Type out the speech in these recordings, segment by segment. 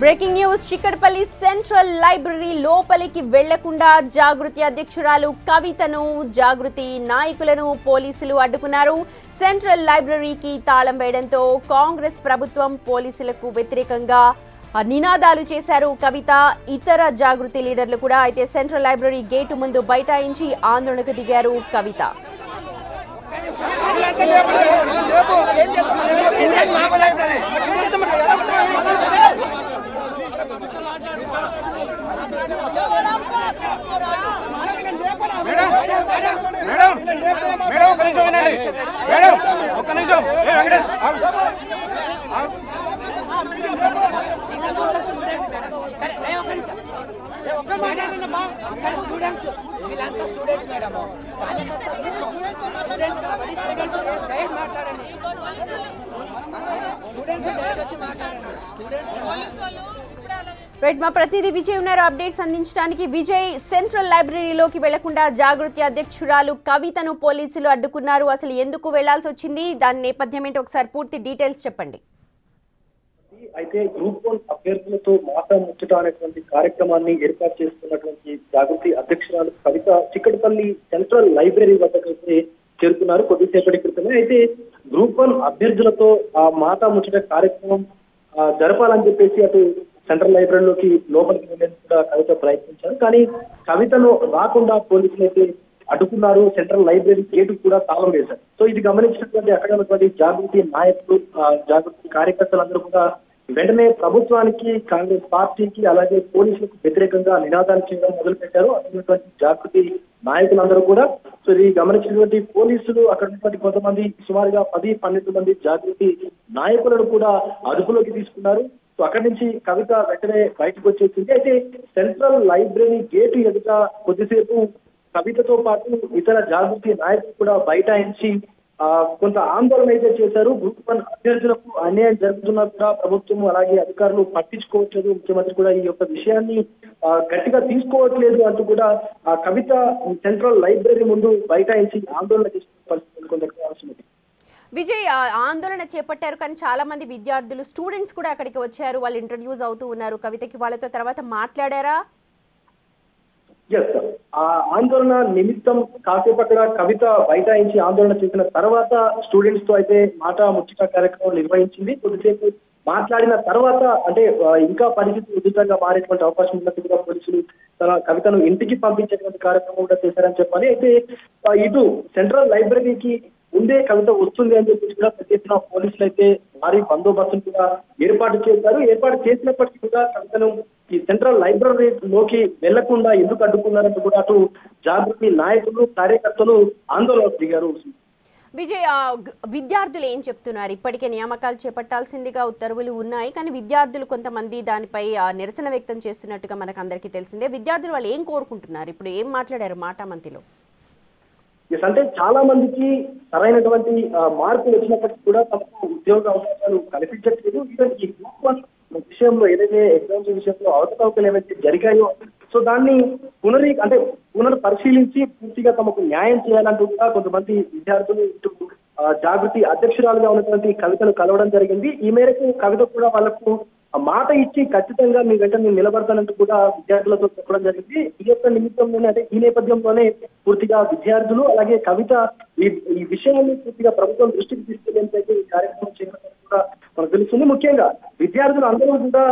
Breaking news Chikkadpally central library లోపలికి వెళ్లకుండా జాగృతి అధ్యక్షురాలు కవితను జాగృతి నాయకులను పోలీసులు అడ్డుకున్నారు. సెంట్రల్ లైబ్రరీకి తాళం వేయడంతో కాంగ్రెస్ ప్రభుత్వం పోలీసులకు వ్యతిరేకంగా నినాదాలు చేశారు కవిత, ఇతర జాగృతి లీడర్లు కూడా. అయితే సెంట్రల్ లైబ్రరీ గేటు ముందు బైఠాయించి ఆందోళనకు దిగారు కవిత. రైట్, మా ప్రతినిధి విజయ్ ఉన్నారు అప్డేట్స్ అందించడానికి. విజయ్, సెంట్రల్ లైబ్రరీలోకి వెళ్లకుండా జాగృతి అధ్యక్షురాలు కవితను పోలీసులు అడ్డుకున్నారు. అసలు ఎందుకు వెళ్లాల్సి వచ్చింది, దాని నేపథ్యం ఏంటి, ఒకసారి పూర్తి డీటెయిల్స్ చెప్పండి. అయితే గ్రూప్ 1 అభ్యర్థులతో మాట ముచ్చట అనేటువంటి కార్యక్రమాన్ని ఏర్పాటు చేస్తున్నటువంటి జాగృతి అధ్యక్షురాలు కవిత చిక్కడపల్లి సెంట్రల్ లైబ్రరీ వద్దకైతే చేరుకున్నారు కొద్దిసేపటి క్రితమే. అయితే గ్రూప్ 1 అభ్యర్థులతో ఆ మాట ముచ్చట కార్యక్రమం జరపాలని చెప్పేసి అటు సెంట్రల్ లైబ్రరీలోకి లోపలికి వెళ్లేందుకు కూడా కవిత ప్రయత్నించారు. కానీ కవితను రాకుండా పోలీసులు అయితే అడ్డుకున్నారు. సెంట్రల్ లైబ్రరీ గేటు కూడా తాళం వేశారు. సో ఇది గమనించినటువంటి అక్కడ ఉన్నటువంటి జాగృతి నాయకులు, జాగృతి కార్యకర్తలందరూ కూడా వెంటనే ప్రభుత్వానికి, కాంగ్రెస్ పార్టీకి అలాగే పోలీసులకు వ్యతిరేకంగా నినాదాలు చేయడం మొదలుపెట్టారు. అటువంటి జాగృతి నాయకులందరూ కూడా. సో ఇది గమనించినటువంటి పోలీసులు అక్కడ ఉన్నటువంటి కొంతమంది సుమారుగా 10-12 మంది జాగృతి నాయకులను కూడా అదుపులోకి తీసుకున్నారు. సో అక్కడి నుంచి కవిత వెంటనే బయటకు వచ్చేసింది. అయితే సెంట్రల్ లైబ్రరీ గేటు ఎదుట కొద్దిసేపు కవితతో పాటు ఇతర జాగృతి నాయకులు కూడా బైఠాయించి కొంత ఆందోళన అయితే చేశారు. గ్రూప్ 1 అభ్యర్థులకు అన్యాయం జరుగుతున్నా కూడా ప్రభుత్వం అలాగే అధికారులు పట్టించుకోవట్లేదు, ముఖ్యమంత్రి కూడా ఈ యొక్క విషయాన్ని గట్టిగా తీసుకోవట్లేదు అంటూ కూడా కవిత సెంట్రల్ లైబ్రరీ ముందు బైఠాయించి ఆందోళన చేసిన పరిస్థితి కొంత అవసరం. విజయ్, ఆందోళన చేపట్టారు కానీ చాలా మంది విద్యార్థులు, స్టూడెంట్స్ కూడా అక్కడికి వచ్చారు, వాళ్ళు ఇంట్రడ్యూస్ అవుతూ ఉన్నారు కవితకి. వాళ్ళతో తర్వాత మాట్లాడారా? ఎస్, ఆ ఆందోళన నిమిత్తం కాసేపు అక్కడ కవిత బైఠాయించి ఆందోళన చేసిన తర్వాత స్టూడెంట్స్ తో అయితే మాట ముచ్చట కార్యక్రమం నిర్వహించింది. కొద్దిసేపు మాట్లాడిన తర్వాత అంటే ఇంకా పరిస్థితి ఉధృతంగా మారేటువంటి అవకాశం ఉన్నట్టు కూడా పోలీసులు తన కవితను ఇంటికి పంపించేటువంటి కార్యక్రమం కూడా చేశారని చెప్పాలి. అయితే ఇటు సెంట్రల్ లైబ్రరీకి ముందే కవిత వస్తుంది అని చెప్పి కూడా పెద్ద ఎత్తున పోలీసులు అయితే భారీ బందోబస్తును కూడా ఏర్పాటు చేశారు. ఏర్పాటు చేసినప్పటికీ కూడా కవితను ఈ సెంట్రల్ లైబ్రరీలోకి వెళ్లకుండా ఎందుకు అడ్డుకున్నారంటూ కూడా అటు జాగృతి నాయకులు, కార్యకర్తలు ఆందోళన దిగారు. విజయ్, విద్యార్థులు ఏం చెప్తున్నారు? ఇప్పటికే నియామకాలు చేపట్టాల్సిందిగా ఉత్తర్వులు ఉన్నాయి, కానీ విద్యార్థులు కొంతమంది దానిపై నిరసన వ్యక్తం చేస్తున్నట్టుగా మనకు అందరికీ తెలిసిందే. విద్యార్థులు వాళ్ళు ఏం కోరుకుంటున్నారు, ఇప్పుడు ఏం మాట్లాడారు మాట మంతిలో? అంటే చాలా మందికి సరైనటువంటి మార్పులు వచ్చినప్పటికీ కూడా తమకు ఉద్యోగ అవకాశాలు కల్పించట్లేదు. ఈవెన్ ఈ గ్రూప్ 1 విషయంలో ఏదైతే ఎగ్జామ్స్ విషయంలో అవకతవకలు ఏవైతే జరిగాయో సో దాన్ని పునర్ పరిశీలించి పూర్తిగా తమకు న్యాయం చేయాలంటూ కూడా కొంతమంది విద్యార్థులు ఇటు జాగృతి అధ్యక్షురాలుగా ఉన్నటువంటి కవితను కలవడం జరిగింది. ఈ మేరకు కవిత కూడా వాళ్లకు మాట ఇచ్చి ఖచ్చితంగా మీ వెంట నేను నిలబడతానంటూ కూడా విద్యార్థులతో చెప్పడం జరిగింది. ఈ యొక్క నిమిత్తంలోనే అంటే ఈ నేపథ్యంలోనే పూర్తిగా విద్యార్థులు అలాగే కవిత ఈ విషయాన్ని పూర్తిగా ప్రభుత్వం దృష్టికి తీసుకెళ్లేందుకు ఈ కార్యక్రమం చేయడం కూడా మనకు తెలుస్తుంది. ముఖ్యంగా విద్యార్థులు అందరూ కూడా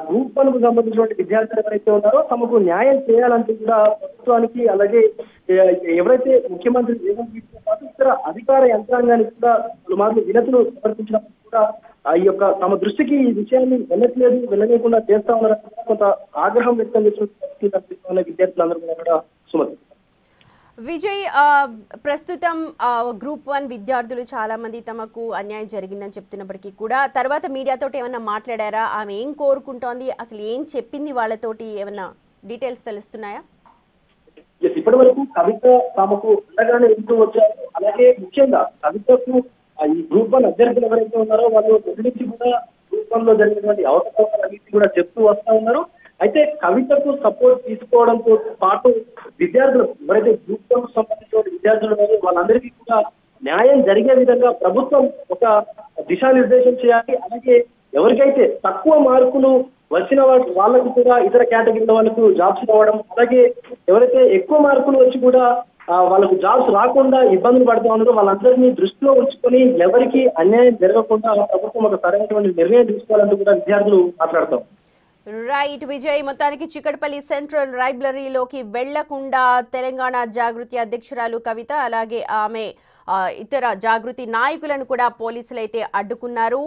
గ్రూప్ 1 కు సంబంధించినటువంటి విద్యార్థులు ఎవరైతే ఉన్నారో తమకు న్యాయం చేయాలంటూ కూడా ప్రభుత్వానికి అలాగే ఎవరైతే ముఖ్యమంత్రి రేవంత్ రెడ్డితో పాటు ఇతర అధికార యంత్రాంగానికి కూడా పలుమార్లు వినతులు సమర్పించినప్పుడు కూడా ఈ యొక్క తమ దృష్టికి ఈ విషయాన్ని వెళ్ళలేకుండా చేస్తా ఉన్నారని కొంత ఆగ్రహం వ్యక్తం చేసిన విద్యార్థులందరూ కూడా సుమతి. విజయ్, ప్రస్తుతం గ్రూప్ 1 విద్యార్థులు చాలా మంది తమకు అన్యాయం జరిగిందని చెప్తున్నప్పటికీ కూడా తర్వాత మీడియాతో ఏమన్నా మాట్లాడారా? ఆమె ఏం కోరుకుంటోంది, అసలు ఏం చెప్పింది, వాళ్ళతోటి ఏమన్నా డీటెయిల్స్ తెలుస్తున్నాయా? ఇప్పటి వరకు కవిత తమకు ఉండగానే ఉంటూ వచ్చారు. అలాగే ముఖ్యంగా కవితకు ఈ గ్రూప్ 1 అభ్యర్థులు ఎవరైతే ఉన్నారో వాళ్ళు నుంచి కూడా గ్రూప్ 1 లో జరిగినటువంటి అవకతవకలన్నింటినీ కూడా చెప్తూ వస్తా ఉన్నారు. అయితే కవితకు సపోర్ట్ తీసుకోవడంతో పాటు విద్యార్థులు ఎవరైతే గ్రూప్ 1 సంబంధించిన విద్యార్థులు ఉన్నారో వాళ్ళందరికీ కూడా న్యాయం జరిగే విధంగా ప్రభుత్వం ఒక దిశానిర్దేశం చేయాలి. అలాగే ఎవరికైతే తక్కువ మార్కులు వచ్చిన వాళ్ళకు కూడా ఇతర కేటగిరీల వాళ్ళకు జాబ్స్ రావడం, అలాగే ఎవరైతే ఎక్కువ మార్కులు వచ్చి కూడా వాళ్ళకు జాబ్స్ రాకుండా ఇబ్బందులు పడుతూ ఉన్నారో వాళ్ళందరినీ దృష్టిలో ఉంచుకొని ఎవరికి అన్యాయం జరగకుండా ప్రభుత్వం ఒక సరైనటువంటి నిర్ణయం తీసుకోవాలంటూ కూడా విద్యార్థులు మాట్లాడతాం. రైట్ విజయ్, మొత్తానికి చిక్కడపల్లి సెంట్రల్ లైబ్రరీలోకి వెళ్లకుండా తెలంగాణ జాగృతి అధ్యక్షురాలు కవిత అలాగే ఆమె ఇతర జాగృతి నాయకులను కూడా పోలీసులు అయితే అడ్డుకున్నారు.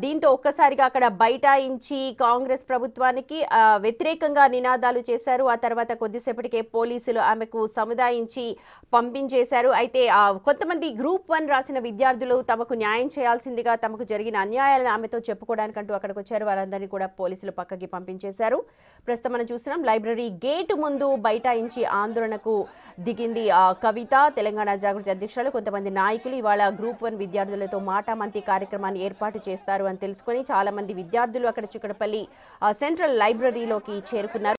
దీంతో ఒక్కసారిగా అక్కడ బైఠాయించి కాంగ్రెస్ ప్రభుత్వానికి వ్యతిరేకంగా నినాదాలు చేశారు. ఆ తర్వాత కొద్దిసేపటికే పోలీసులు ఆమెకు సముదాయించి పంపించేశారు. అయితే కొంతమంది గ్రూప్ 1 రాసిన విద్యార్థులు తమకు న్యాయం చేయాల్సిందిగా, తమకు జరిగిన అన్యాయాలను ఆమెతో చెప్పుకోవడానికంటూ అక్కడికి వచ్చారు. వారందరినీ కూడా పోలీసులు పక్కకి పంపించేశారు. ప్రస్తుతం మనం చూస్తున్నాం లైబ్రరీ గేటు ముందు బైఠాయించి ఆందోళనకు దిగింది కవిత. తెలంగాణ జాగృతి అధ్యక్షులు కొంతమంది నాయకులు ఇవాళ గ్రూప్ 1 విద్యార్థులతో మాటామంతి కార్యక్రమాన్ని ఏర్పాటు చేస్తారు అని తెలుసుకొని చాలా మంది విద్యార్థులు అక్కడ చిక్కడపల్లి సెంట్రల్ లైబ్రరీలోకి చేరుకున్నారు.